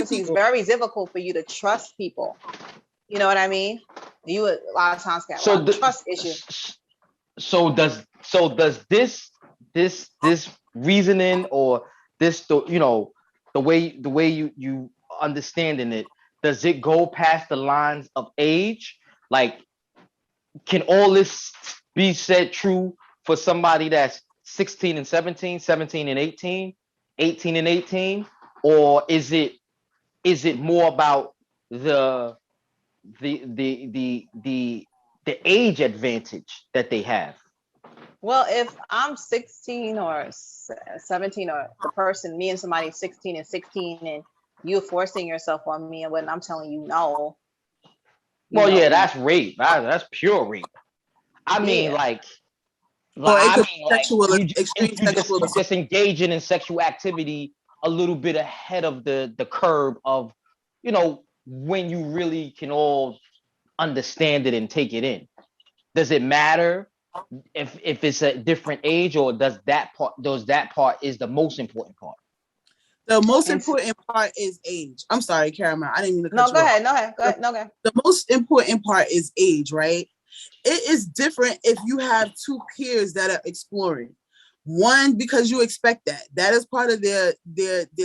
pregnancy is very difficult for you to trust people. You know what I mean? You a lot of times get a lot of trust issue. So does this reasoning, or this, the way you understanding it, does it go past the lines of age? Like, can all this be said true for somebody that's 16 and 17, 17 and 18, 18 and 18? Or is it more about the the age advantage that they have? Well, if I'm 16 or 17, or the person, me and somebody 16 and 16, and you're forcing yourself on me, and when I'm telling you no, you Well, yeah, know, that's rape. That's pure rape. I mean, yeah. Or it I could mean, be like sexual, you just extreme you just sexual you assault. just engaging in sexual activity a little bit ahead of the curve of, when you really can all understand it and take it in. Does it matter if it's a different age, or does that part is the most important part? The most And important part is age. I'm sorry, Caramel. I didn't mean to cut no, you go off. ahead, no, go ahead, no, go ahead. The most important part is age, right? It is different if you have two peers that are exploring. One, because you expect that. That is part of their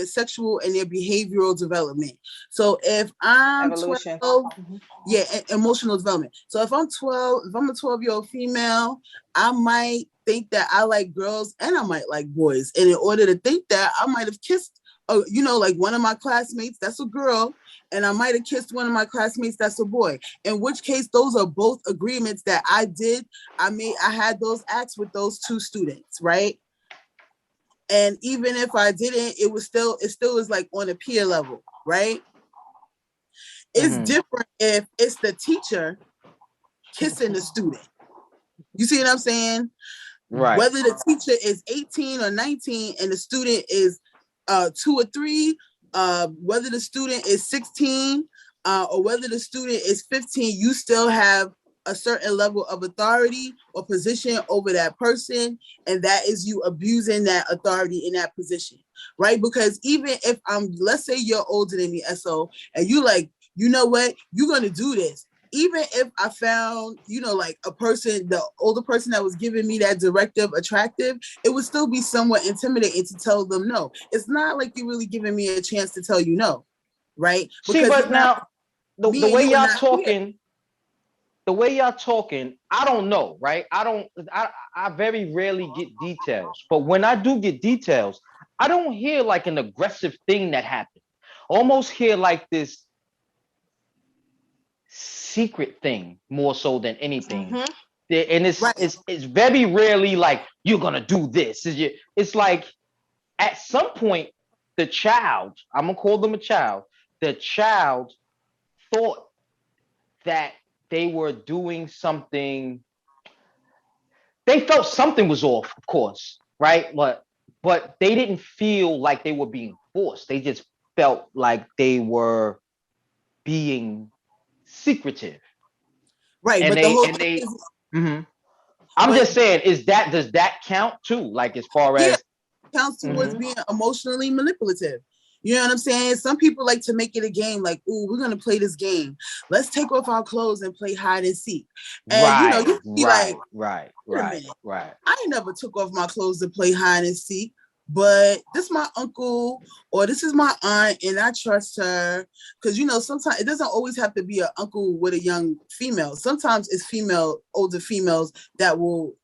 sexual and their behavioral development. So if I'm Evolution. 12, Mm-hmm. yeah, emotional development. So if I'm 12, if I'm a 12-year-old female, I might think that I like girls and I might like boys. And in order to think that, I might have kissed, like one of my classmates, that's a girl, and I might have kissed one of my classmates, that's a boy. In which case, those are both agreements that I did. I had those acts with those two students, right? And even if I didn't, it still is like on a peer level, right? It's Mm-hmm. different if it's the teacher kissing the student. You see what I'm saying? Right. Whether the teacher is 18 or 19 and the student is 2 or 3, whether the student is 16, or whether the student is 15, you still have a certain level of authority or position over that person, and that is you abusing that authority in that position, right? Because even if let's say you're older than me, SO, and you like, you know what, you're going to do this. Even if I found, like a person, the older person that was giving me that directive attractive, it would still be somewhat intimidating to tell them no. It's not like you're really giving me a chance to tell you no, right? See, Because but now the me and way you are y'all not here. talking, I don't know, right? I very rarely get details, but when I do get details, I don't hear like an aggressive thing that happened. Almost hear like this secret thing more so than anything. Mm-hmm. And it's Right. it's it's very rarely like you're gonna do this. It's like at some point the child, I'm gonna call them a child, the child thought that they were doing something. They felt something was off, of course, right? But they didn't feel like they were being forced. They just felt like they were being secretive. Right. And But the they whole and thing they is, mhm. I'm but just saying, does that count too? Like as far yeah, as counts towards mhm. being emotionally manipulative. You know what I'm saying? Some people like to make it a game, like, ooh, we're gonna play this game. Let's take off our clothes and play hide and seek. And Right, you be like, wait a right, minute, right. I ain't never took off my clothes to play hide and seek, but this my uncle or this is my aunt and I trust her. Because sometimes it doesn't always have to be an uncle with a young female. Sometimes it's older females that will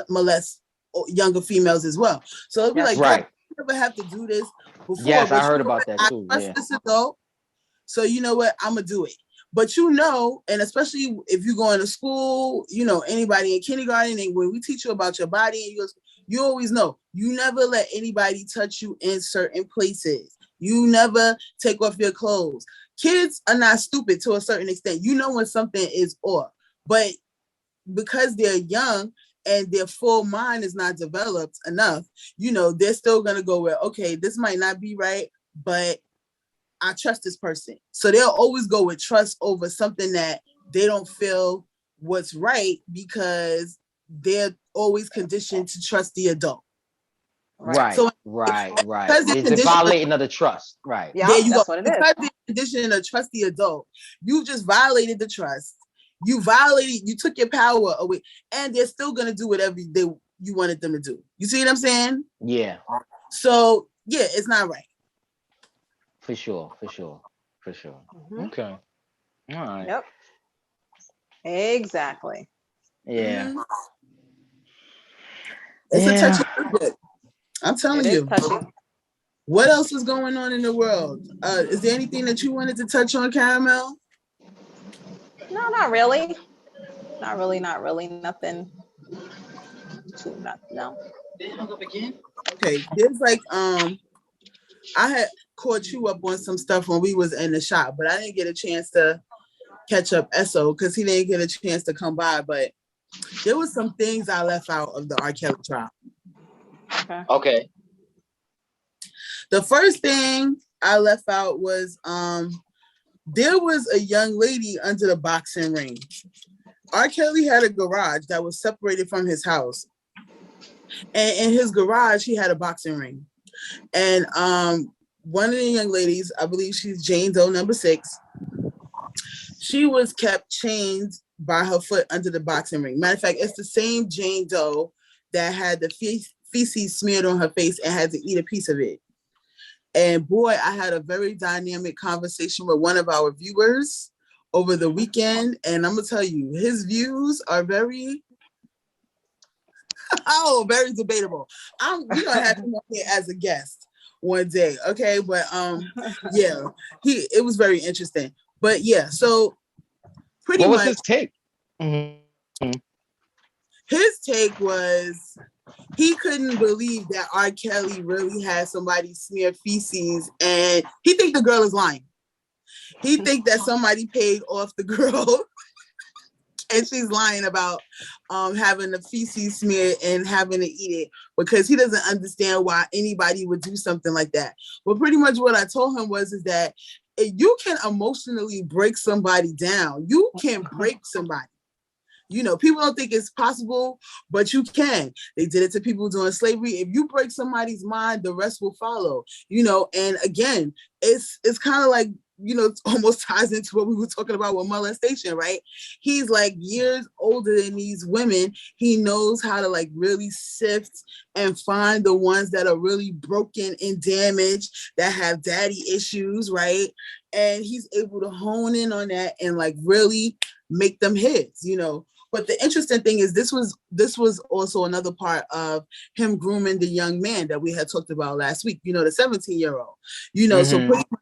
molest younger females as well. So it'll be like, Yes. girl, Right. you never have to do this before, Yes, I but heard about that I too. trust Yeah. this adult. So you know what? I'm gonna do it. But and especially if you go into school, anybody in kindergarten, and when we teach you about your body, and you always know you never let anybody touch you in certain places. You never take off your clothes. Kids are not stupid to a certain extent. You know when something is off, but because they're young and their full mind is not developed enough, they're still gonna go with, okay, this might not be right, but I trust this person. So they'll always go with trust over something that they don't feel what's right because they're always conditioned to trust the adult. Right, So right. because the Is it condition, violating of the trust? Right. Yeah, there you go. that's what it is. Because the condition of trusty adult, you just violated the trust. You took your power away, and they're still gonna do whatever you wanted them to do. You see what I'm saying? Yeah, So yeah, it's not right. for sure, for sure, for sure. Mhm. Okay. All right. Yep. Exactly. Yeah. Mhm. It's a touchy Yeah. subject. I'm It telling is you. touchy. What else is going on in the world? Is there anything that you wanted to touch on, Caramel? No, not really. Not really. Not really. Nothing too not no. Okay, there's like I had caught you up on some stuff when we was in the shop, but I didn't get a chance to catch up Esso because he didn't get a chance to come by. But there was some things I left out of the R. Kelly trial. Okay. Okay. The first thing I left out was there was a young lady under the boxing ring. R. Kelly had a garage that was separated from his house. And in his garage, he had a boxing ring. And one of the young ladies, I believe she's Jane Doe number 6, she was kept chained by her foot under the boxing ring. Matter of fact, it's the same Jane Doe that had the feces smeared on her face and had to eat a piece of it. And boy, I had a very dynamic conversation with one of our viewers over the weekend. And I'm going to tell you, his views are very very debatable. We're gonna have him on here as a guest one day, okay? But yeah, it was very interesting. But yeah, so pretty What was much his take? Mm-hmm. his take was he couldn't believe that R. Kelly really had somebody smear feces, and he think the girl is lying. He think that somebody paid off the girl. And she's lying about having the feces smeared and having to eat it because he doesn't understand why anybody would do something like that. But pretty much what I told him is that if you can emotionally break somebody down, you can break somebody. You know, people don't think it's possible, but you can. They did it to people during slavery. If you break somebody's mind, the rest will follow. You know, and again, it's kind of like, you know, it almost ties into what we were talking about with molestation, right? He's like years older than these women. He knows how to like really sift and find the ones that are really broken and damaged, that have daddy issues, right? And he's able to hone in on that and like really make them his, you know. But the interesting thing is this was also another part of him grooming the young man that we had talked about last week, you know, the 17-year-old, you know, so pretty much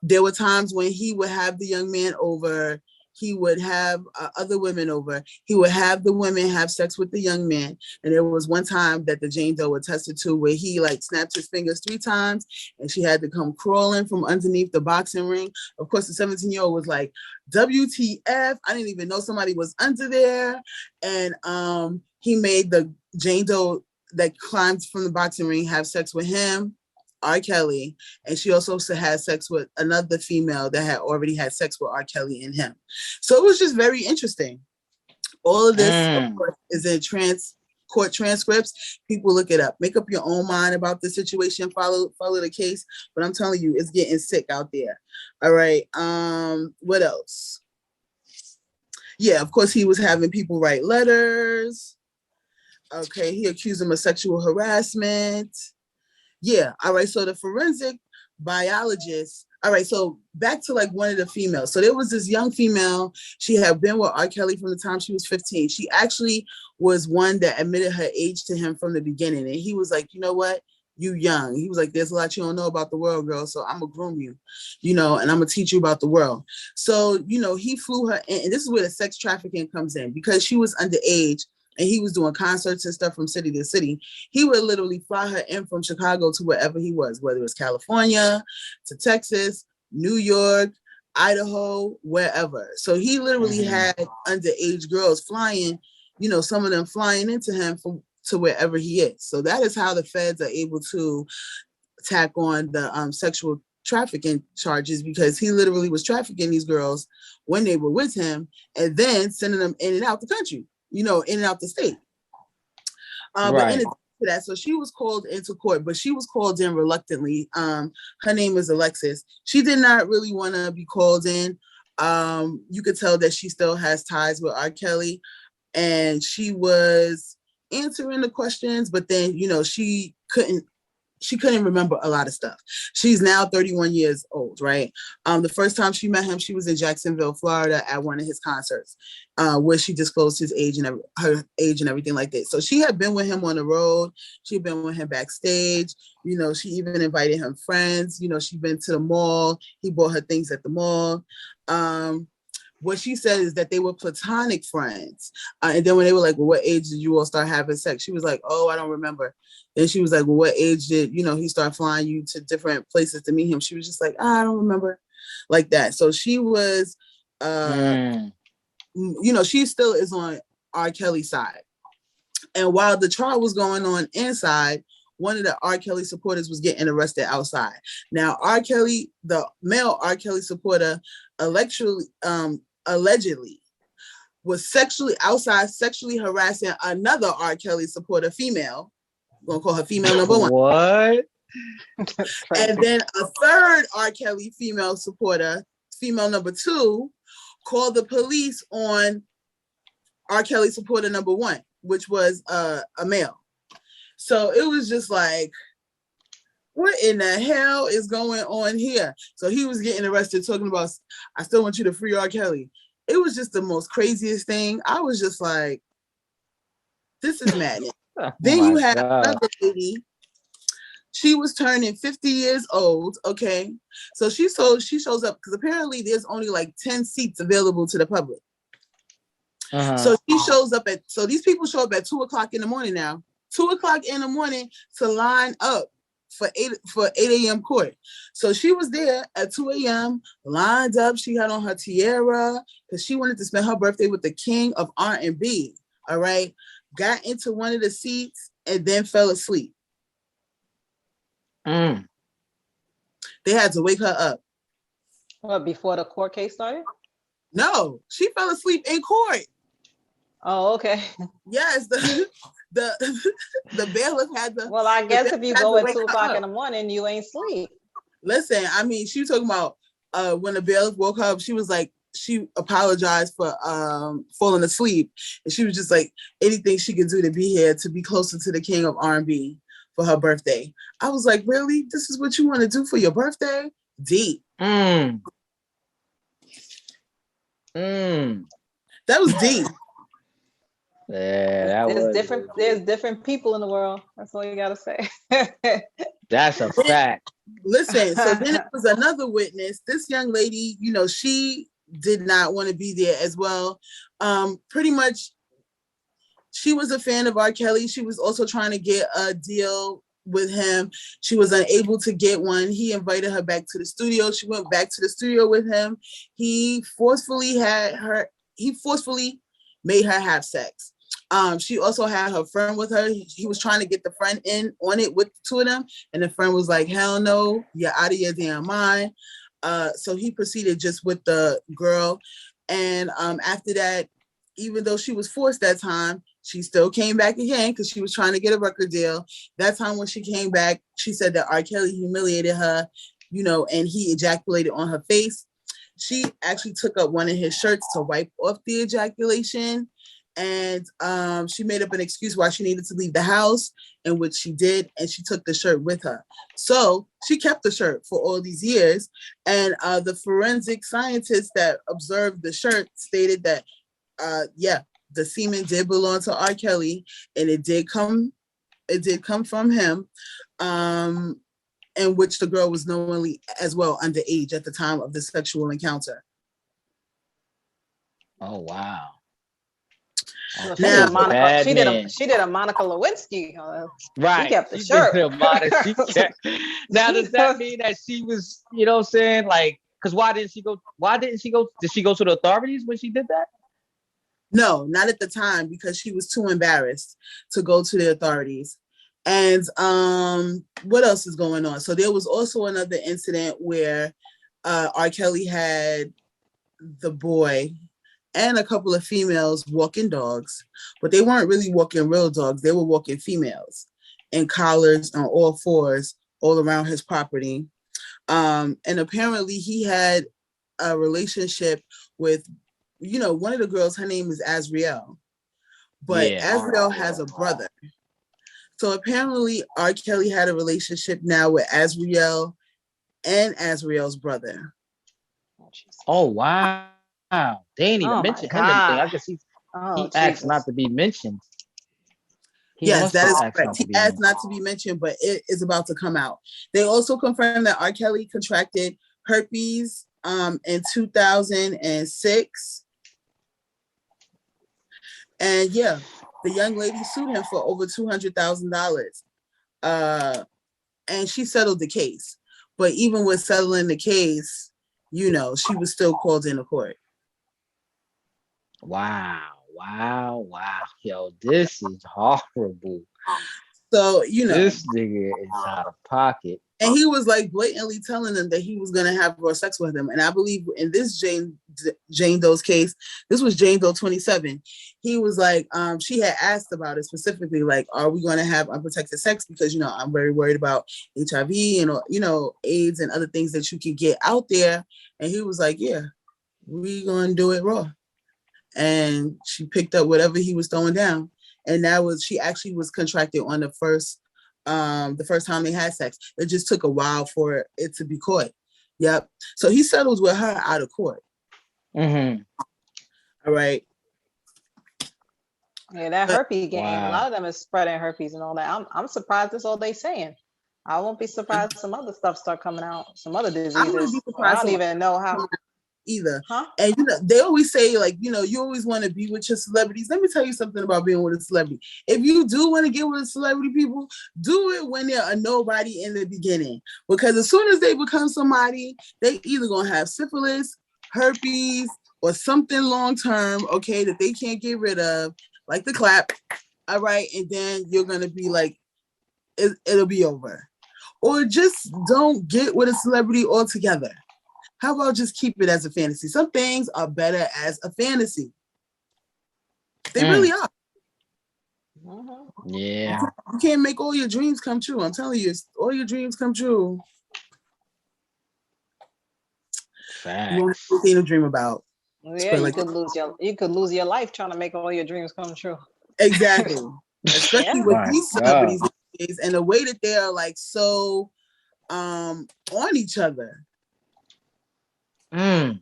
there were times when he would have the young man over, he would have other women over, he would have the women have sex with the young man. And there was one time that the Jane Doe attested to where he like snapped his fingers 3 times and she had to come crawling from underneath the boxing ring. Of course, the 17-year-old was like, WTF, I didn't even know somebody was under there. And he made the Jane Doe that climbed from the boxing ring have sex with him, R. Kelly, and she also had sex with another female that had already had sex with R. Kelly and him. So it was just very interesting. All of this, of course, is in court transcripts. People look it up. Make up your own mind about the situation. Follow the case. But I'm telling you, it's getting sick out there. All right. What else? Yeah, of course, he was having people write letters. Okay, he accused him of sexual harassment. Yeah. All right. So the forensic biologist. All right. So back to like one of the females. So there was this young female. She had been with R. Kelly from the time she was 15. She actually was one that admitted her age to him from the beginning. And he was like, you know what? You young. He was like, there's a lot you don't know about the world, girl. So I'm gonna groom you, you know, and I'm gonna teach you about the world. So, you know, he flew her in, and this is where the sex trafficking comes in because she was underage. And he was doing concerts and stuff from city to city. He would literally fly her in from Chicago to wherever he was, whether it was California, to Texas, New York, Idaho, wherever. So he literally had underage girls flying, you know, some of them flying into him to wherever he is. So that is how the feds are able to tack on the sexual trafficking charges, because he literally was trafficking these girls when they were with him and then sending them in and out the country, you know, in and out the state. But in addition to that. So she was called into court, but she was called in reluctantly. Her name is Alexis. She did not really want to be called in. You could tell that she still has ties with R. Kelly, and she was answering the questions, but then, you know, she couldn't remember a lot of stuff. She's now 31 years old, right? The first time she met him, she was in Jacksonville, Florida at one of his concerts, where she disclosed his age and her age and everything like that. So she had been with him on the road. She'd been with him backstage. You know, she even invited him friends. You know, she'd been to the mall. He bought her things at the mall. What she said is that they were platonic friends. And then when they were like, well, what age did you all start having sex? She was like, oh, I don't remember. Then she was like, well, what age did, you know, he start flying you to different places to meet him? She was just like, I don't remember, like that. So she was, you know, she still is on R. Kelly's side. And while the trial was going on inside, one of the R. Kelly supporters was getting arrested outside. Now, R. Kelly, the male R. Kelly supporter, allegedly was sexually harassing another R. Kelly supporter, female. We're gonna call her female number one. What? And then a third R. Kelly female supporter, female number two, called the police on R. Kelly supporter number one, which was a male. So it was just like, what in the hell is going on here? So he was getting arrested talking about, I still want you to free R. Kelly. It was just the most craziest thing. I was just like, this is madness. Then you have another lady. She was turning 50 years old, okay? So she shows up, because apparently there's only like 10 seats available to the public. So she shows up so these people show up at 2:00 in the morning now. 2:00 in the morning to line up for 8 a.m. court. So she was there at 2 a.m., lined up. She had on her tiara because she wanted to spend her birthday with the king of R&B, all right? Got into one of the seats and then fell asleep. They had to wake her up. What, before the court case started? No, she fell asleep in court. Oh, okay. Yes, the bailiff had to. Well, I guess if you go at 2:00 in the morning, you ain't sleep. Listen, I mean, she was talking about when the bailiff woke her up, she was like, she apologized for falling asleep, and she was just like, anything she could do to be here, to be closer to the king of R&B for her birthday. I was like, really? This is what you want to do for your birthday? Deep. That was deep. Yeah, there's different people in the world. That's all you gotta say. That's a fact. Listen, so then it was another witness. This young lady, you know, she did not want to be there as well. Pretty much, she was a fan of R. Kelly. She was also trying to get a deal with him. She was unable to get one. He invited her back to the studio. She went back to the studio with him. He forcefully made her have sex. She also had her friend with her. He was trying to get the friend in on it with two of them, and the friend was like, hell no, you're out of your damn mind. So he proceeded just with the girl. And after that, even though she was forced that time, she still came back again because she was trying to get a record deal. That time when she came back, she said that R. Kelly humiliated her, you know, and he ejaculated on her face. She actually took up one of his shirts to wipe off the ejaculation. And she made up an excuse why she needed to leave the house, in which she did, and she took the shirt with her. So she kept the shirt for all these years. And the forensic scientists that observed the shirt stated that, the semen did belong to R. Kelly, and it did come from him, in which the girl was knowingly as well underage at the time of the sexual encounter. Oh wow. Well, she did a Monica Lewinsky. Right. She kept the shirt. Now, does that mean that she was, you know what I'm saying? Like, because why didn't she go? Did she go to the authorities when she did that? No, not at the time, because she was too embarrassed to go to the authorities. And what else is going on? So there was also another incident where R. Kelly had the boy and a couple of females walking dogs, but they weren't really walking real dogs. They were walking females. in collars on all fours all around his property. And apparently he had a relationship with, one of the girls. Her name is Azriel, but Azriel has a brother. So apparently R. Kelly had a relationship now with Azriel and Azriel's brother. Oh wow! They ain't even mention him anything. I guess he asked not to be mentioned. Yes, that is correct. He asked not to be mentioned, but it is about to come out. They also confirmed that R. Kelly contracted herpes in 2006. And yeah, the young lady sued him for over $200,000. And she settled the case. But even with settling the case, she was still called into court. Wow. Yo, this is horrible. So, this nigga is out of pocket. And he was like blatantly telling them that he was going to have raw sex with them. And I believe in this Jane Doe's case, this was Jane Doe 27. He was like, she had asked about it specifically, like, are we going to have unprotected sex? Because, I'm very worried about HIV and, AIDS and other things that you can get out there. And he was like, yeah, we going to do it raw. And she picked up whatever he was throwing down. And she actually was contracted on the first time they had sex. It just took a while for it to be caught. Yep. So he settles with her out of court. Mm-hmm. All right. Yeah, that herpes game. Wow. A lot of them is spreading herpes and all that. I'm surprised that's all they saying. I won't be surprised some other stuff start coming out, some other diseases. I don't even know how. Either. Huh? And they always say, like, you always want to be with your celebrities. Let me tell you something about being with a celebrity. If you do want to get with a celebrity, people, do it when they're a nobody in the beginning. Because as soon as they become somebody, they either gonna have syphilis, herpes, or something long term, okay, that they can't get rid of, like the clap. All right, and then you're gonna be like, it'll be over. Or just don't get with a celebrity altogether. How about just keep it as a fantasy? Some things are better as a fantasy. They really are. Yeah. You can't make all your dreams come true. I'm telling you, all your dreams come true. Facts. You want to dream about. Yeah, you could lose your life trying to make all your dreams come true. Exactly. Especially with these celebrities and the way that they are like so on each other. It's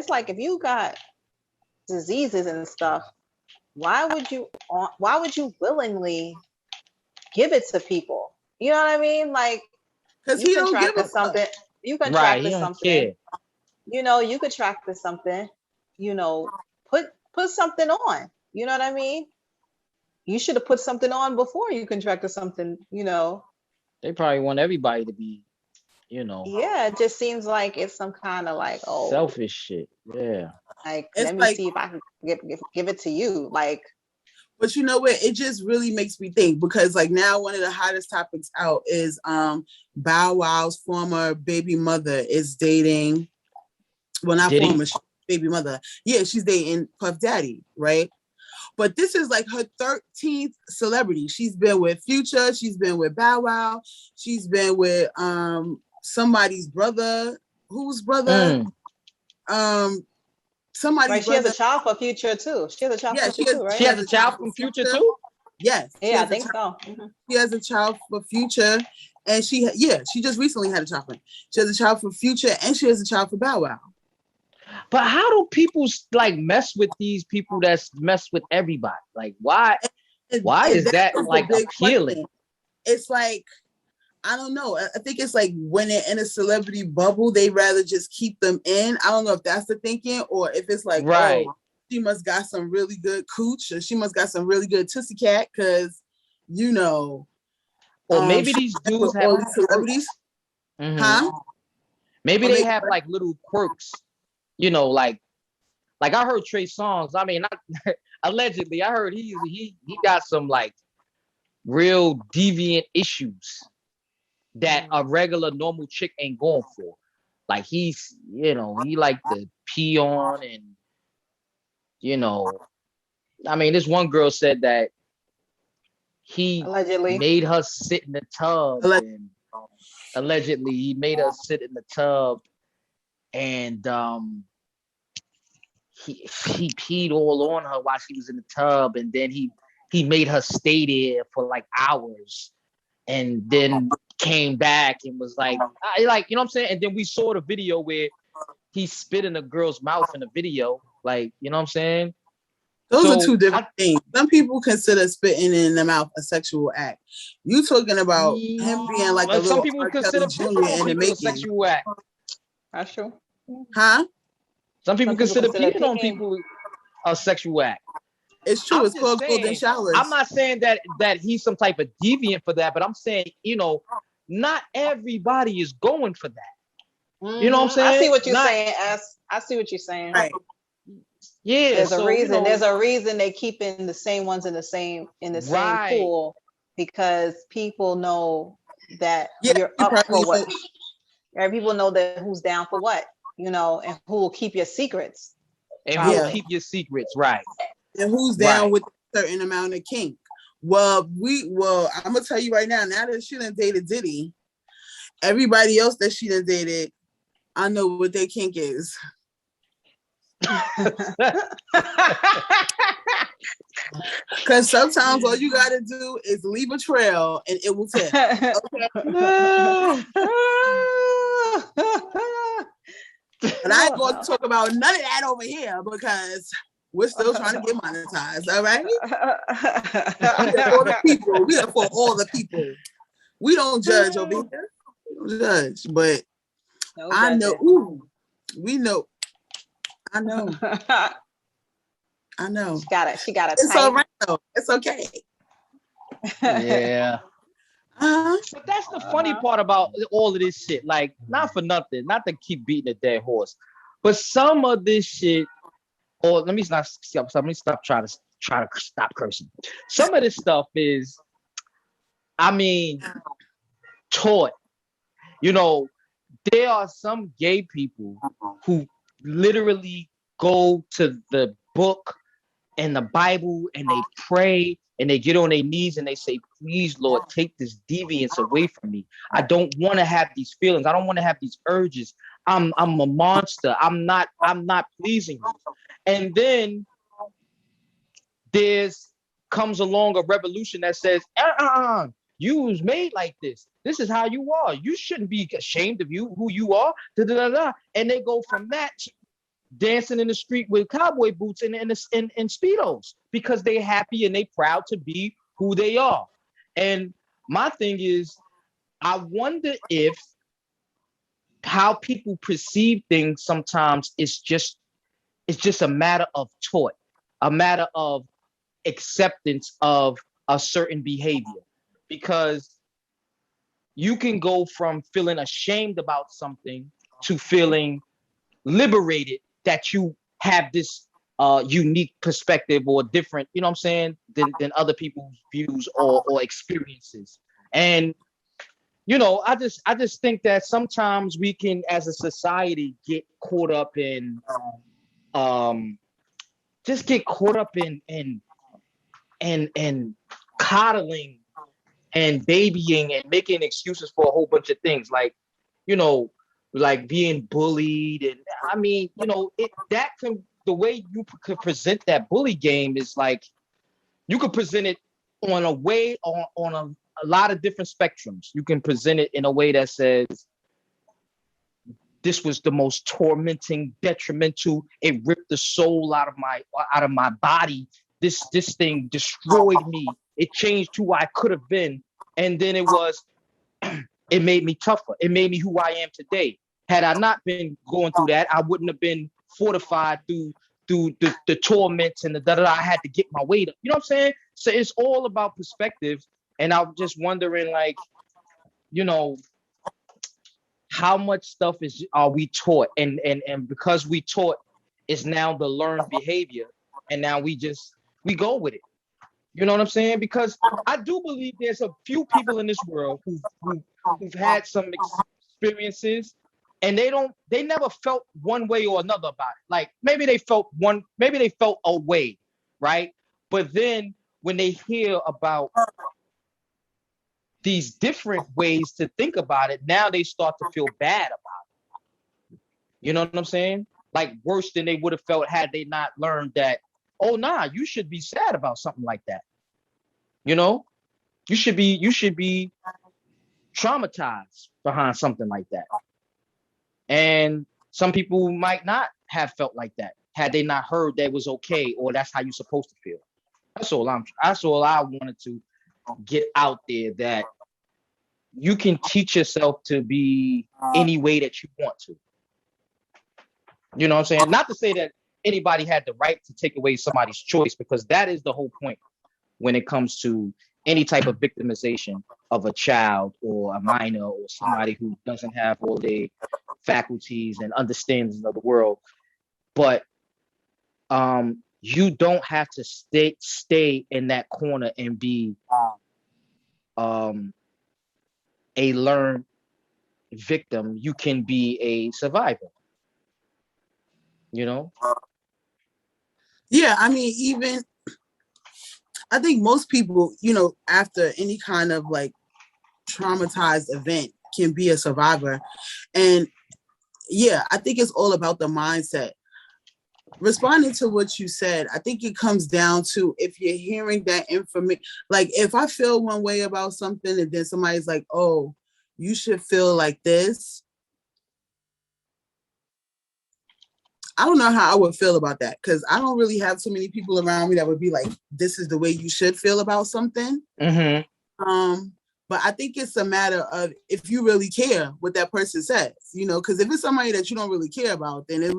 like if you got diseases and stuff, why would you willingly give it to people? You know what I mean? Like, because he don't give a something. You can track to something. You could track to something. Put something on. You know what I mean? You should have put something on before you contracted something. They probably want everybody to be. Yeah, it just seems like it's some kind of like selfish shit. Yeah, like let me see if I can give it to you. Like, but you know what? It just really makes me think, because like now one of the hottest topics out is Bow Wow's former baby mother is dating. Well, not former baby mother. Yeah, she's dating Puff Daddy, right? But this is like her 13th celebrity. She's been with Future. She's been with Bow Wow. She's been with somebody's brother. Whose brother? Somebody's right, she brother. has a child for Future too. She has a child for Future too, right? She has a child from Future too? Yes. Yeah, I think so. Mm-hmm. She has a child for Future. And she just recently had a child for him. She has a child for Future and she has a child for Bow Wow. But how do people like mess with these people that's mess with everybody? Like, why is that like appealing? Question. It's like, I don't know. I think it's like when they're in a celebrity bubble, they rather just keep them in. I don't know if that's the thinking, or if it's like, right. Oh, she must got some really good cooch, or she must got some really good tussie cat, because or maybe these dudes have all these celebrities. Mm-hmm. Huh? Maybe they have like little quirks, like I heard Trey Songz. I mean, allegedly, I heard he got some like real deviant issues that a regular normal chick ain't going for. Like he's, he like to pee on, and I mean, this one girl said that he Allegedly. made her sit in the tub. And allegedly, he made her sit in the tub, and he peed all on her while she was in the tub, and then he made her stay there for like hours, and then came back and was like, you know what I'm saying? And then we saw the video where he spit in a girl's mouth in the video, like, you know what I'm saying? Those are two different things. Some people consider spitting in the mouth a sexual act. You talking about him being like a little some people consider Jr. in the making. A sexual act. That's true. Huh? Some people consider peeing on people a sexual act. It's true. It's called golden showers. I'm not saying that he's some type of deviant for that, but I'm saying, you know, not everybody is going for that. Mm-hmm. You know what I'm saying? I see what you're saying, I see what you're saying. Right. Yeah. There's a reason. You know, there's a reason they keep in the same ones in the same right. pool, because people know that you're up for what. People know that who's down for what, you know, and who will keep your secrets. And who will keep your secrets, right? And who's down with a certain amount of kink. Well, I'm gonna tell you right now that she done dated Diddy, everybody else that she done dated, I know what their kink is. Because sometimes all you gotta do is leave a trail and it will tell. Okay? And I ain't gonna talk about none of that over here because we're still trying to get monetized. All right. We are for all the people. We don't judge over here. We don't judge, but I know. Ooh, we know. I know. I know. She got it. It's all right though. It's okay. Yeah. But that's the funny part about all of this shit. Like, not for nothing, not to keep beating a dead horse, but some of this shit. Or let me stop trying to stop cursing. Some of this stuff is, I mean, taught. You know, there are some gay people who literally go to the book and the Bible and they pray and they get on their knees and they say, please, Lord, take this deviance away from me. I don't want to have these feelings. I don't want to have these urges. I'm a monster. I'm not pleasing you. And then comes along a revolution that says, you was made like this. This is how you are. You shouldn't be ashamed of who you are. And they go from that to dancing in the street with cowboy boots and Speedos because they're happy and they proud to be who they are. And my thing is, I wonder if how people perceive things sometimes is just a matter of taught, a matter of acceptance of a certain behavior. Because you can go from feeling ashamed about something to feeling liberated that you have this unique perspective or different, you know what I'm saying, than other people's views or experiences. And you know, I just think that sometimes we can, as a society, get caught up in coddling and babying and making excuses for a whole bunch of things, like, you know, like being bullied. And I mean, you know, the way you could present that bully game is like, you could present it on a lot of different spectrums. You can present it in a way that says, this was the most tormenting, detrimental. It ripped the soul out of my body. This thing destroyed me. It changed who I could have been. And then it made me tougher. It made me who I am today. Had I not been going through that, I wouldn't have been fortified through the torments and I had to get my weight up. You know what I'm saying? So it's all about perspective. And I'm just wondering, like, you know, how much stuff are we taught? And because we taught, it's now the learned behavior. And now we go with it. You know what I'm saying? Because I do believe there's a few people in this world who've had some experiences and they never felt one way or another about it. Like maybe they felt a way, right? But then when they hear about these different ways to think about it, now they start to feel bad about it. You know what I'm saying? Like worse than they would have felt had they not learned that, oh nah, you should be sad about something like that. You know? You should be traumatized behind something like that. And some people might not have felt like that had they not heard that it was okay or that's how you're supposed to feel. That's all I wanted to get out there, that you can teach yourself to be any way that you want to. You know what I'm saying? Not to say that anybody had the right to take away somebody's choice, because that is the whole point when it comes to any type of victimization of a child or a minor or somebody who doesn't have all their faculties and understandings of the world. But you don't have to stay in that corner and be a learned victim. You can be a survivor. You know? Yeah, I mean, even I think most people, you know, after any kind of like traumatized event can be a survivor. And yeah, I think it's all about the mindset. Responding to what you said, I think it comes down to if you're hearing that information, like if I feel one way about something and then somebody's like, oh, you should feel like this. I don't know how I would feel about that, because I don't really have too many people around me that would be like, this is the way you should feel about something. Mm-hmm. But I think it's a matter of if you really care what that person says, you know, because if it's somebody that you don't really care about, then it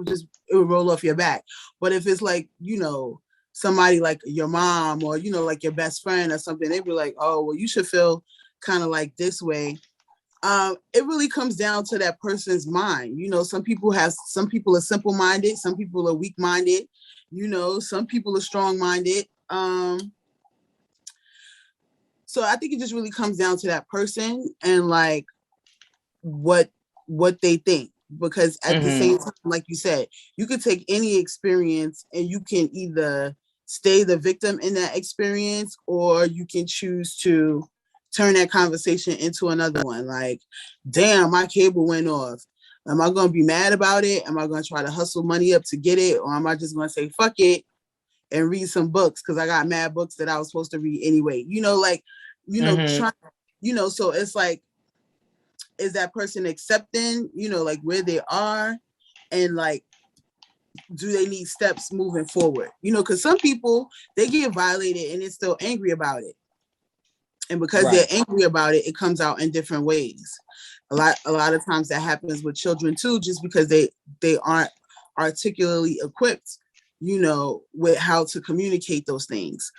will roll off your back. But if it's like, you know, somebody like your mom or, you know, like your best friend or something, they'd be like, oh, well, you should feel kind of like this way. It really comes down to that person's mind. You know, some people are simple-minded, some people are weak-minded, you know, some people are strong-minded. So I think it just really comes down to that person and like what they think. Because at the same time, like you said, you could take any experience and you can either stay the victim in that experience, or you can choose to turn that conversation into another one. Like, damn, my cable went off. Am I going to be mad about it? Am I going to try to hustle money up to get it? Or am I just going to say, fuck it, and read some books because I got mad books that I was supposed to read anyway? You know, like, you know, trying, you know, so it's like, is that person accepting, you know, like where they are, and like, do they need steps moving forward? You know, because some people, they get violated and they're still angry about it. And because they're angry about it, it comes out in different ways. A lot of times that happens with children too, just because they aren't articulately equipped, you know, with how to communicate those things.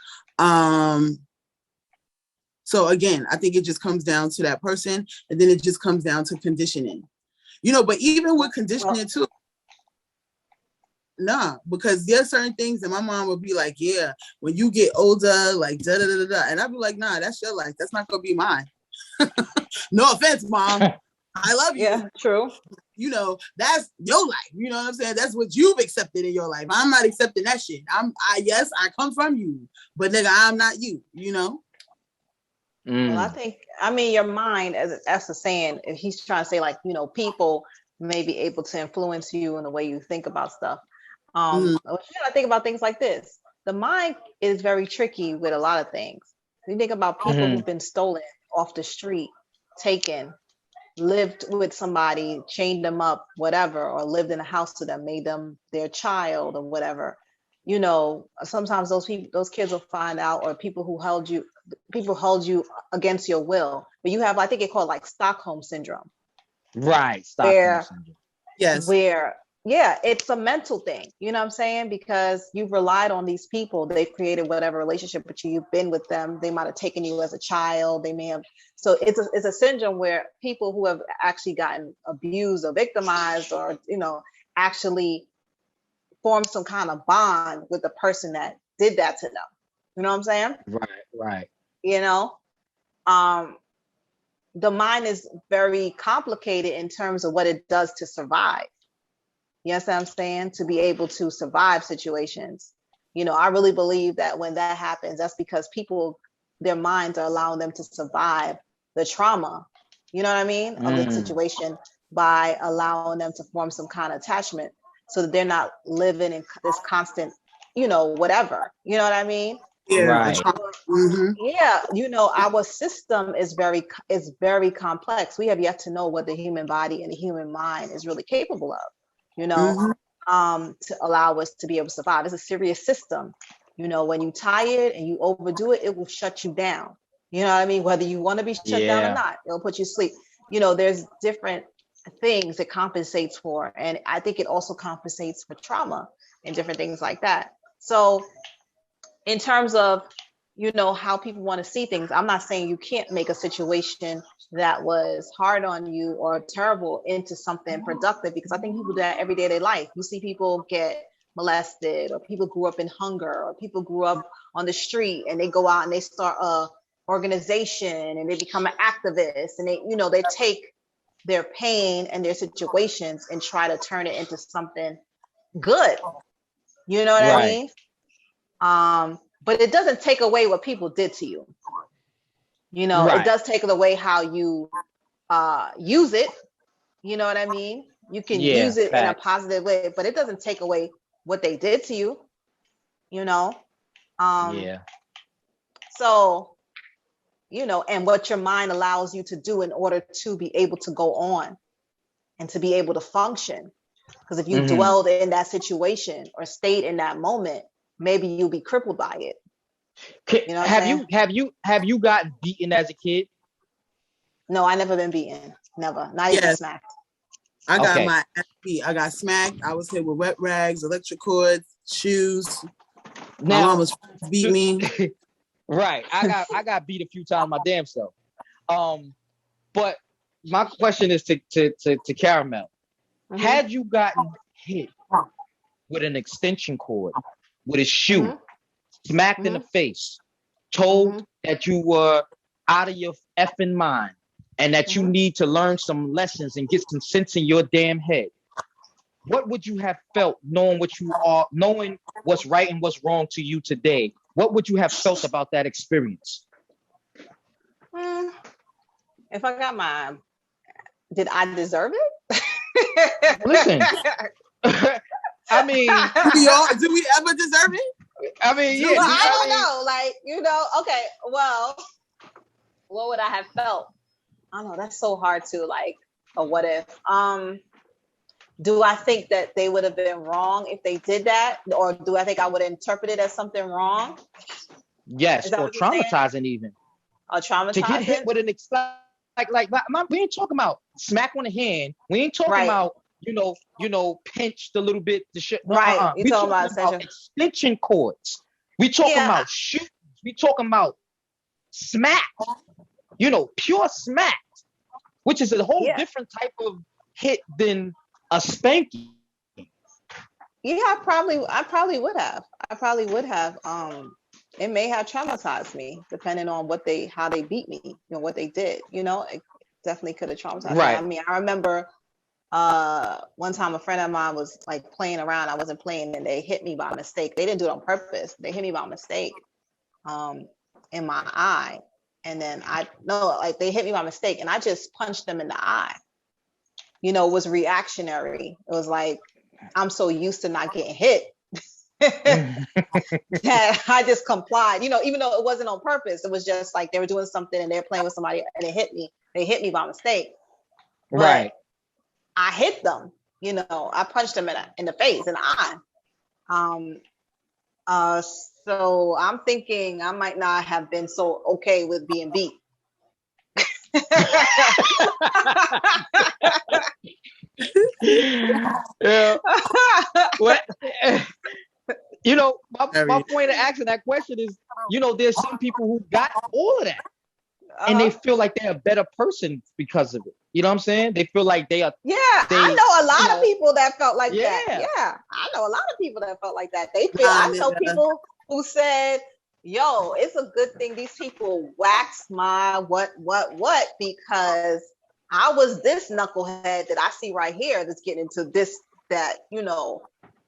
So again, I think it just comes down to that person, and then it just comes down to conditioning. You know, but even with conditioning too, nah, because there's certain things that my mom would be like, yeah, when you get older, like da da da da, and I'd be like, nah, that's your life. That's not gonna be mine. No offense, mom. I love you. Yeah, true. You know, that's your life. You know what I'm saying? That's what you've accepted in your life. I'm not accepting that shit. Yes, I come from you, but nigga, I'm not you, you know? Well, I mean, your mind, as a saying, if he's trying to say like, you know, people may be able to influence you in the way you think about stuff. You gotta think about things like this. The mind is very tricky with a lot of things. You think about people who've been stolen off the street, taken, lived with somebody, chained them up, whatever, or lived in a house with them, made them their child or whatever. You know, sometimes those kids will find out, or people hold you against your will. But you have, I think it called like Stockholm syndrome. Right, Stockholm syndrome. Yes. Where, yeah, it's a mental thing. You know what I'm saying? Because you've relied on these people. They've created whatever relationship with you. You've been with them. They might have taken you as a child. They may have. So it's a syndrome where people who have actually gotten abused or victimized, or, you know, actually form some kind of bond with the person that did that to them. You know what I'm saying? Right. You know, the mind is very complicated in terms of what it does to survive. Yes, I'm saying, to be able to survive situations. You know, I really believe that when that happens, that's because people, their minds are allowing them to survive the trauma, you know what I mean, of the situation by allowing them to form some kind of attachment so that they're not living in this constant, whatever, you know what I mean? Yeah. Right. Yeah, our system is very complex. We have yet to know what the human body and the human mind is really capable of, to allow us to be able to survive. It's a serious system. When you're tired and you overdo it, it will shut you down. You know what I mean? Whether you want to be shut down or not, it'll put you to sleep. There's different things it compensates for. And I think it also compensates for trauma and different things like that. So in terms of, how people want to see things, I'm not saying you can't make a situation that was hard on you or terrible into something productive, because I think people do that every day of their life. You see people get molested, or people grew up in hunger, or people grew up on the street and they go out and they start a organization and they become an activist, and they take their pain and their situations and try to turn it into something good. You know what I mean? But it doesn't take away what people did to you. It does take away how you use it. You know what I mean? You can use it in a positive way, but it doesn't take away what they did to you. So, and what your mind allows you to do in order to be able to go on and to be able to function. Because if you dwelled in that situation or stayed in that moment, maybe you'll be crippled by it. Have you gotten beaten as a kid? No, I never been beaten. Never. Not even smacked. I got my ass beat. I got smacked. I was hit with wet rags, electric cords, shoes. My mom was beat me. Right. I got beat a few times my damn self. But my question is to Caramel. Had you gotten hit with an extension cord, with a shoe, smacked in the face, told that you were out of your effing mind and that you need to learn some lessons and get some sense in your damn head, what would you have felt knowing what's right and what's wrong to you today? What would you have felt about that experience? If I did I deserve it? Listen, I mean, do we ever deserve it? I mean, well, I don't know. Okay, well, what would I have felt? I don't know. That's so hard to a what if. Do I think that they would have been wrong if they did that? Or do I think I would interpret it as something wrong? Yes, or traumatizing even. Or traumatizing? To get hit with an we ain't talking about smack on the hand. We ain't talking about, pinched a little bit. The shit. Right. We talking about extension cords. We talking about shoes. We talking about smack. Pure smack, which is a whole different type of hit than a spanking. Yeah, I probably would have. It may have traumatized me, depending on how they beat me, what they did. It definitely could have traumatized me. I mean, I remember one time a friend of mine was playing around. I wasn't playing, and they hit me by mistake. They didn't do it on purpose. They hit me by mistake in my eye. And then they hit me by mistake, and I just punched them in the eye. It was reactionary. It was I'm so used to not getting hit that I just complied, even though it wasn't on purpose. It was just they were doing something and they're playing with somebody and it hit me. They hit me by mistake. But I hit them, I punched them in the face, in the eye. So I'm thinking I might not have been so okay with being beat. Yeah. What? My point of asking that question is, there's some people who got all of that, and they feel like they're a better person because of it. You know what I'm saying? They feel like they are. Yeah, I know a lot of people that felt like that. Yeah, I know a lot of people that felt like that. They feel. I know people who said, "Yo, it's a good thing these people waxed my what because I was this knucklehead that I see right here that's getting into this that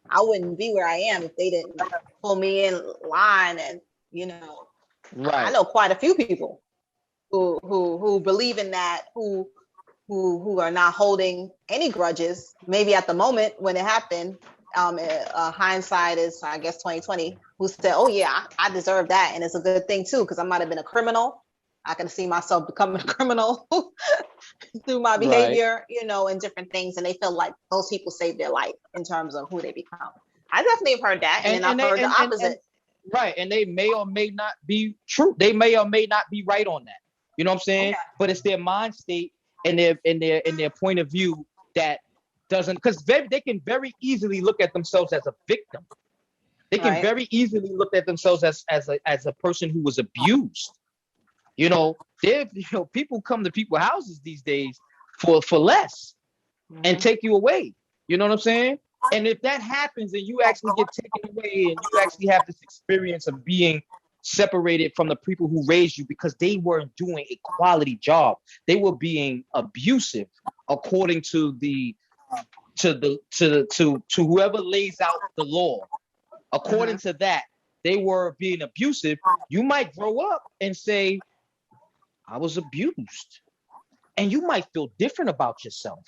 I wouldn't be where I am if they didn't pull me in line and Right. I know quite a few people. who believe in that, who are not holding any grudges. Maybe at the moment when it happened, hindsight is, I guess, 2020. Who said, "Oh yeah, I deserve that," and it's a good thing too because I might have been a criminal. I can see myself becoming a criminal through my behavior, and different things, and they feel like those people saved their life in terms of who they become. I definitely have heard that, and then I've heard the opposite. Right, and they may or may not be true. They may or may not be right on that. You know what I'm saying? Okay. But it's their mind state and their point of view that doesn't, because they can very easily look at themselves as a victim. They can very easily look at themselves as a person who was abused. People come to people's houses these days for less and take you away. You know what I'm saying? And if that happens and you actually get taken away and you actually have this experience of being separated from the people who raised you because they weren't doing a quality job, they were being abusive according to whoever lays out the law. According to that, they were being abusive. You might grow up and say, I was abused. And you might feel different about yourself.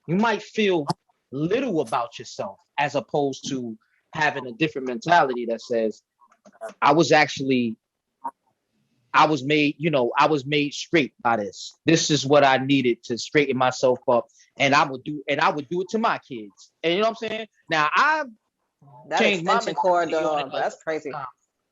You might feel little about yourself as opposed to having a different mentality that says, I was made straight by this. This is what I needed to straighten myself up. And I would do it to my kids. And you know what I'm saying? Now that extension cord though, but that's crazy.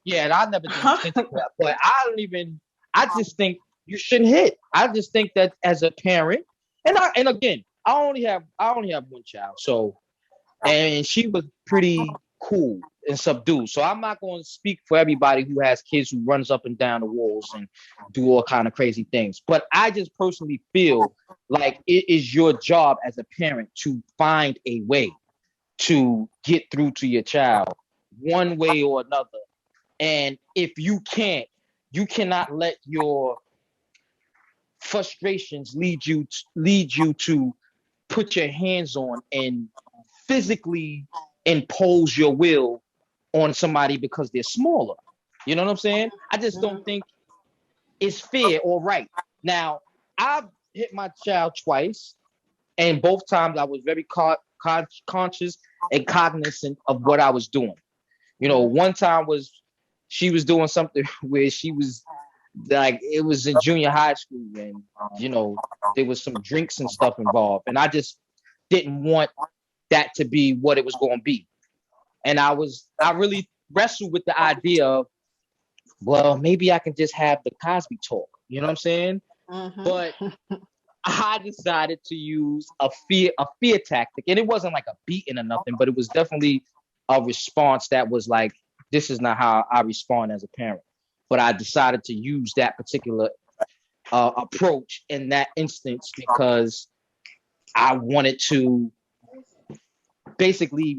Yeah, and I never did extension cord, but I just think you shouldn't hit. I just think that as a parent, and again, I only have one child, so, and she was pretty cool and subdued. So I'm not going to speak for everybody who has kids who runs up and down the walls and do all kind of crazy things. But I just personally feel like it is your job as a parent to find a way to get through to your child one way or another. And if you can't, you cannot let your frustrations lead you to put your hands on and physically impose your will on somebody because they're smaller. You know what I'm saying? I just don't think it's fair or right. Now, I've hit my child twice, and both times I was very conscious and cognizant of what I was doing. One time she was doing something where she was like, it was in junior high school, and there was some drinks and stuff involved, and I just didn't want that to be what it was going to be. And I really wrestled with the idea of, well, maybe I can just have the Cosby talk. You know what I'm saying? Mm-hmm. But I decided to use a fear tactic, and it wasn't like a beating or nothing, but it was definitely a response that was like, this is not how I respond as a parent. But I decided to use that particular approach in that instance because I wanted to basically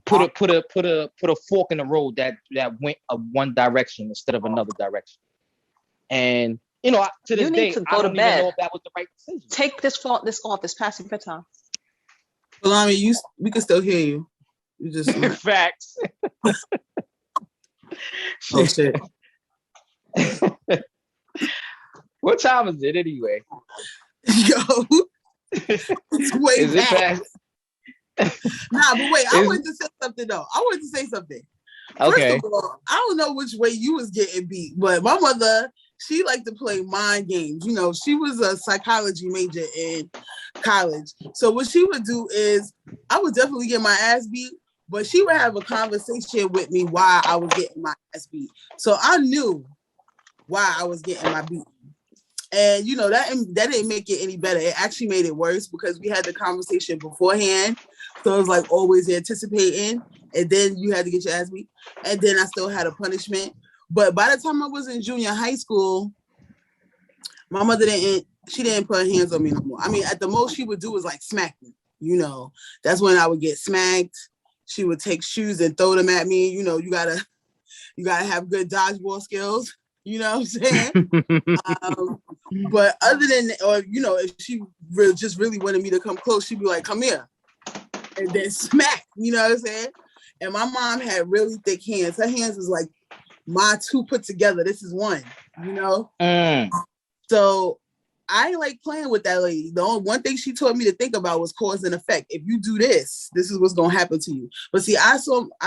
put a fork in the road that went one direction instead of another direction. And to this day, I don't even know if that was the right decision. Take this off. It's past your bedtime. Well, I mean, we can still hear you. You just facts. Oh shit. What time is it anyway? Yo, it's way back. Nah, but wait, I wanted to say something though. Okay. First of all, I don't know which way you was getting beat, but my mother, she liked to play mind games. She was a psychology major in college. So what she would do is, I would definitely get my ass beat, but she would have a conversation with me why I was getting my ass beat. So I knew why I was getting my beat. And that didn't make it any better. It actually made it worse because we had the conversation beforehand. So it was like always anticipating, and then you had to get your ass beat. And then I still had a punishment. But by the time I was in junior high school, my mother didn't put her hands on me no more. I mean, at the most she would do was like smack me. That's when I would get smacked. She would take shoes and throw them at me. You gotta have good dodgeball skills. You know what I'm saying? But other than, if she just really wanted me to come close, she'd be like, come here. And then smack, you know what I'm saying? And my mom had really thick hands. Her hands was like my two put together. This is one, So I ain't like playing with that lady. The only one thing she taught me to think about was cause and effect. If you do this, this is what's gonna happen to you. But see, I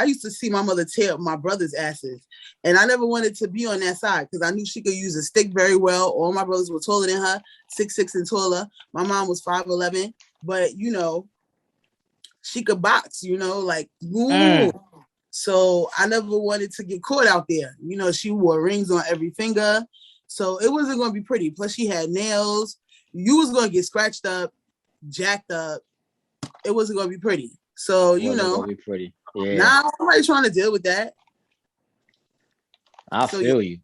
used to see my mother tear up my brother's asses, and I never wanted to be on that side because I knew she could use a stick very well. All my brothers were taller than her, 6'6" and taller. My mom was 5'11", but you know, she could box. You know, like ooh. So I never wanted to get caught out there. You know, she wore rings on every finger. So it wasn't going to be pretty. Plus she had nails. You was going to get scratched up, jacked up. It wasn't going to be pretty. So, you know, gonna be pretty. Yeah. now somebody's trying to deal with that. I feel you.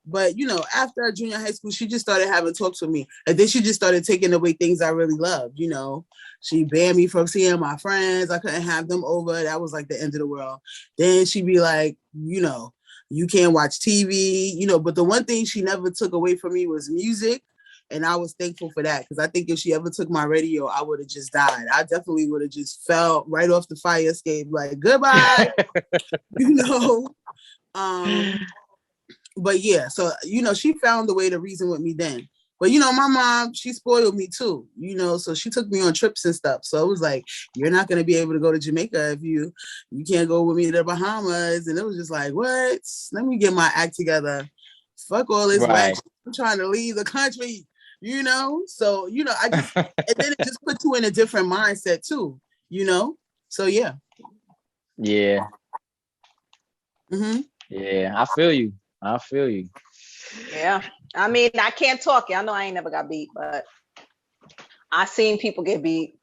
But, you know, after junior high school, she just started having talks with me. And then she just started taking away things I really loved, you know. She banned me from seeing my friends. I couldn't have them over. That was like the end of the world. Then she'd be like, you know, you can't watch TV, you know. But the one thing she never took away from me was music. And I was thankful for that. Because I think if she ever took my radio, I would have just died. I definitely would have just fell right off the fire escape, like, goodbye, you know. But yeah, so, you know, she found a way to reason with me then. But, you know, my mom, she spoiled me too, you know, so she took me on trips and stuff. So it was like, you're not going to be able to go to Jamaica if you can't go with me to the Bahamas. And it was just like, what? Let me get my act together. Fuck all this whack. I'm trying to leave the country, you know? So, you know, and then it just puts you in a different mindset too, you know? So, yeah. Yeah. Mm-hmm. Yeah, I feel you. Yeah. I mean, I can't talk. I know I ain't never got beat, but I seen people get beat.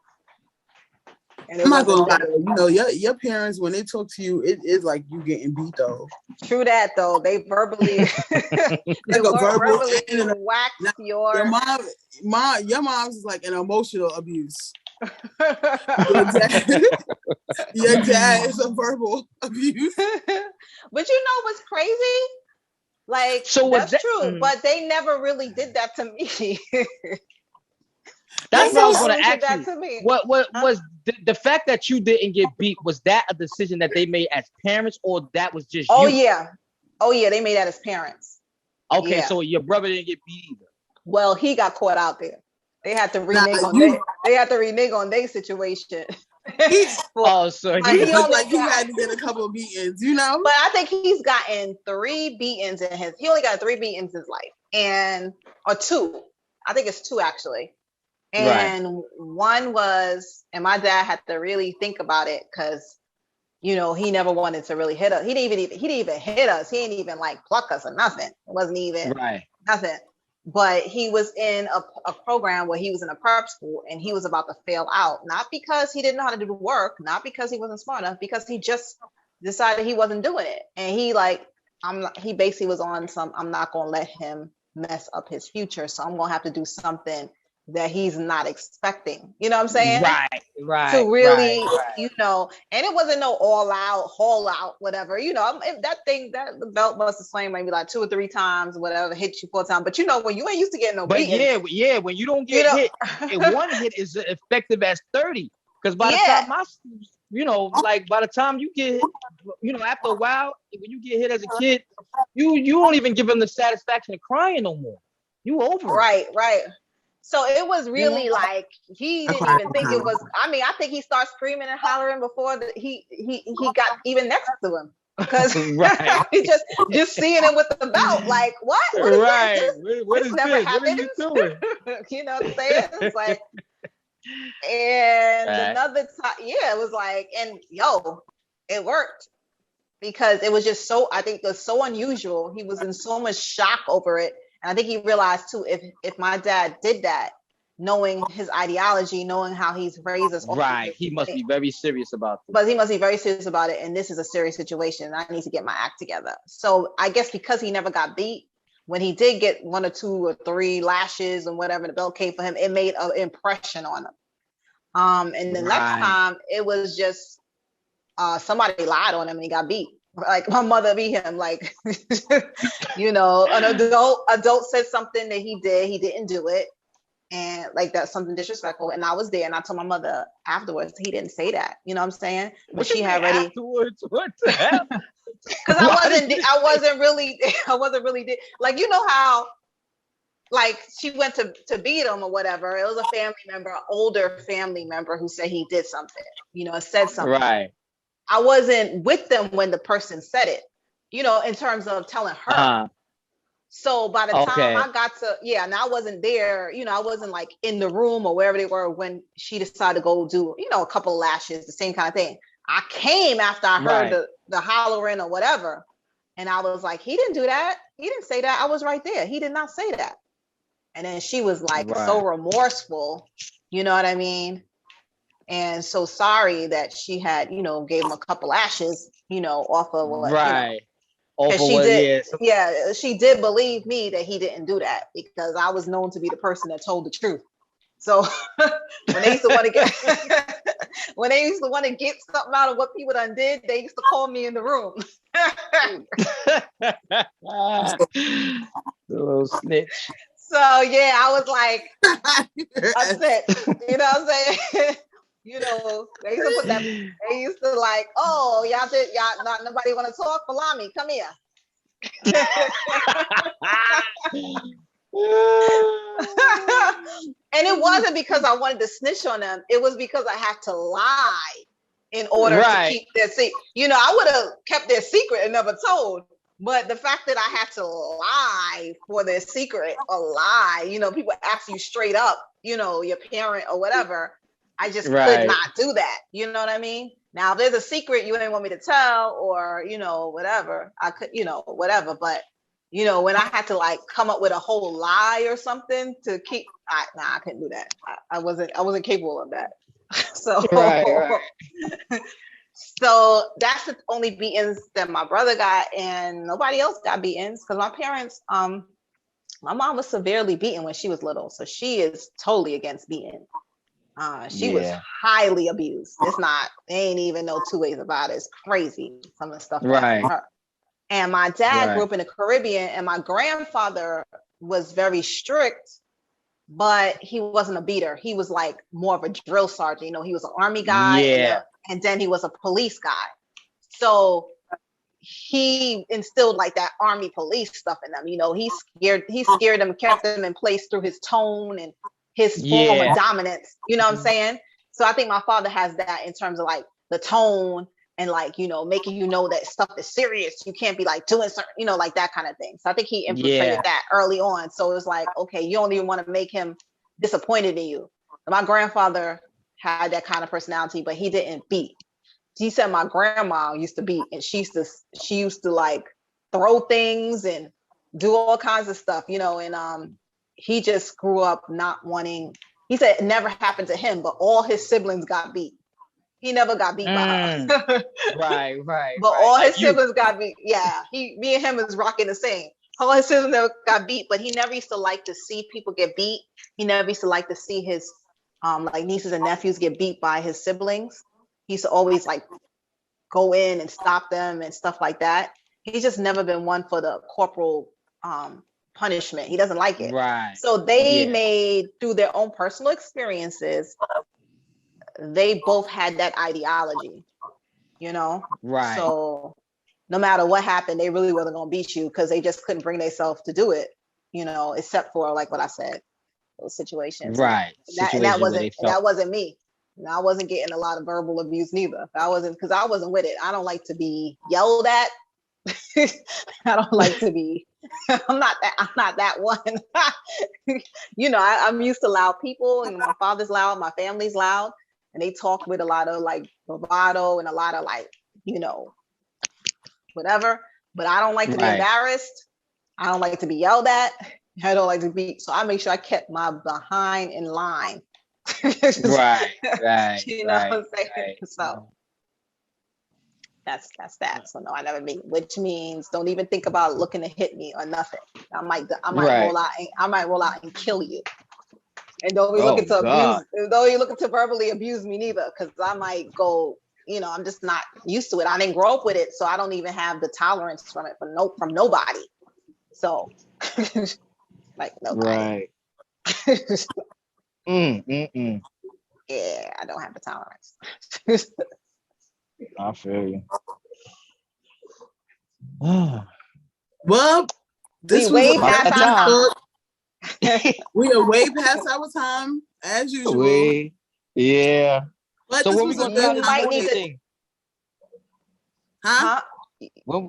And I'm not gonna lie, you know, your parents, when they talk to you, it is like you getting beat though. True that though. They verbally like a verbal wax your your mom's is like an emotional abuse. your dad is a verbal abuse. But you know what's crazy? Like, so that's true, but they never really did that to me. That's what I was going to ask you. What was the fact that you didn't get beat? Was that a decision that they made as parents, or that was just you? Oh yeah, they made that as parents. Okay, so your brother didn't get beat either. Well, he got caught out there. They had to renege on their situation. So he had to get a couple of beatings, you know. But I think he's gotten 3 beatings in his. He only got 3 beatings in his life, or 2. I think it's 2 actually. And one was, and my dad had to really think about it because, you know, he never wanted to really hit us. He didn't even hit us. He didn't even like pluck us or nothing. It wasn't even nothing. But he was in a program where he was in a prep school and he was about to fail out, not because he didn't know how to do the work, not because he wasn't smart enough, because he just decided he wasn't doing it. And he basically was on I'm not going to let him mess up his future. So I'm going to have to do something that he's not expecting. You know what I'm saying? Right. To really, you know, and it wasn't no all out, haul out, whatever. You know, that the belt must have swung maybe like 2 or 3 times, whatever, hit you 4 times. But you know, when you ain't used to getting no beating. Yeah, when you don't get hit, and one hit is effective as 30. Because by the time by the time you get hit, you know, after a while, when you get hit as a kid, you don't even give them the satisfaction of crying no more. You over it. Right. So it was really like he didn't even think it was. I mean, I think he started screaming and hollering before he got even next to him because he just seeing him with the belt. Like what? What is this? What is never this? happened. What are you doing? You know what I'm saying? It's like, and another time, it was like, and it worked because it was just so. I think it was so unusual. He was in so much shock over it. And I think he realized too, if my dad did that, knowing his ideology, knowing how he's raised us, he must be very serious about this. But he must be very serious about it, and this is a serious situation. I need to get my act together. So I guess because he never got beat, when he did get 1 or 2 or 3 lashes and whatever the belt came for him, it made an impression on him. And the next time, it was just somebody lied on him and he got beat. Like my mother beat him, like, you know, an adult said something that he didn't do it. And like, that's something disrespectful. And I was there and I told my mother afterwards, he didn't say that, you know what I'm saying? But she had already. Afterwards, what the hell? Because I wasn't really, like, you know how like she went to beat him or whatever. It was a family member, an older family member who said he did something, said something. Right. I wasn't with them when the person said it, in terms of telling her. So by the time I got to, and I wasn't there, I wasn't like in the room or wherever they were when she decided to go do, a couple of lashes, the same kind of thing. I came after I heard the hollering or whatever. And I was like, he didn't do that. He didn't say that. I was right there. He did not say that. And then she was like so remorseful, you know what I mean? And so sorry that she had, gave him a couple lashes, off of what, she did believe me that he didn't do that because I was known to be the person that told the truth. So when they used to want to get something out of what people done did, they used to call me in the room. The little snitch. So I was like upset. You know what I'm saying? They used to put that. They used to like, oh, y'all not nobody want to talk. Falami, come here. And it wasn't because I wanted to snitch on them. It was because I had to lie in order to keep their secret. I would have kept their secret and never told. But the fact that I had to lie for their secret or lie, people ask you straight up, your parent or whatever. I just could not do that. You know what I mean? Now, if there's a secret you didn't want me to tell or, whatever, I could, whatever. But, when I had to like come up with a whole lie or something to keep, I couldn't do that. I wasn't capable of that. So, so that's the only beatings that my brother got, and nobody else got beatings because my parents, my mom was severely beaten when she was little. So she is totally against beating. She was highly abused. There ain't even no two ways about it. It's crazy, some of the stuff that happened to her. And my dad grew up in the Caribbean, and my grandfather was very strict, but he wasn't a beater. He was like more of a drill sergeant. He was an army guy, and then he was a police guy. So he instilled like that army police stuff in them. He scared them, kept them in place through his tone and his form of dominance. You know what I'm saying? So I think my father has that in terms of like the tone and like, making that stuff is serious. You can't be like doing certain, like that kind of thing. So I think he infiltrated that early on. So it was like, okay, you don't even want to make him disappointed in you. My grandfather had that kind of personality, but he didn't beat. He said my grandma used to beat, and she used to like throw things and do all kinds of stuff, and he just grew up not wanting. He said it never happened to him, but all his siblings got beat. He never got beat by her. Right. But all his siblings got beat. Yeah, me and him is rocking the same. All his siblings never got beat, but he never used to like to see people get beat. He never used to like to see his like nieces and nephews get beat by his siblings. He used to always like go in and stop them and stuff like that. He's just never been one for the corporal punishment. He doesn't like it. Right. So they made, through their own personal experiences, they both had that ideology, Right. So no matter what happened, they really wasn't gonna beat you because they just couldn't bring themselves to do it, except for like what I said, those situations. Right. And that wasn't me. And I wasn't getting a lot of verbal abuse neither. I wasn't with it. I don't like to be yelled at. I don't like to be. I'm not that one. I'm used to loud people, and my father's loud, my family's loud, and they talk with a lot of like bravado and a lot of like, whatever. But I don't like to be embarrassed. I don't like to be yelled at. I don't like to be. So I make sure I kept my behind in line. Right. What I'm saying? So that's that. So no, I never beat, which means don't even think about looking to hit me or nothing. I might roll out and kill you. And don't be looking to abuse. Don't be looking to verbally abuse me neither, because I might go. I'm just not used to it. I didn't grow up with it, so I don't even have the tolerance from it from nobody. So, like nobody. Right. Yeah, I don't have the tolerance. I feel you. Well, this we way past time. We are way past our time as usual. Yeah. But So this when we was a gonna good start this might morning need to- thing? Huh?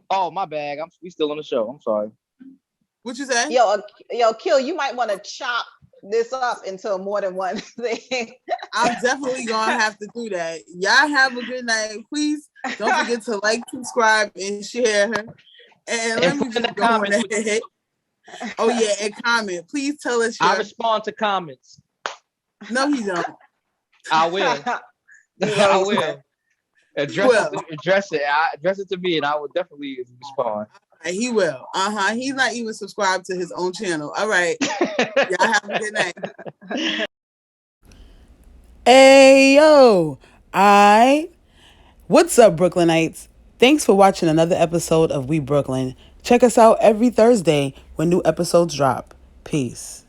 Oh, my bag. We still on the show. I'm sorry. What you say? Yo, Kill, you might want to chop this up into more than one thing. I'm definitely gonna have to do that. Y'all have a good night. Please don't forget to like, subscribe, and share. And let me put in the just go on comments. ahead. Oh yeah, and comment. Please tell us I your. respond to comments. No, he don't. I will. I will. Address it to me, and I will definitely respond. He will. He's not even subscribed to his own channel. All right. Y'all have a good night. Hey yo, what's up, Brooklynites? Thanks for watching another episode of We Brooklyn. Check us out every Thursday when new episodes drop. Peace.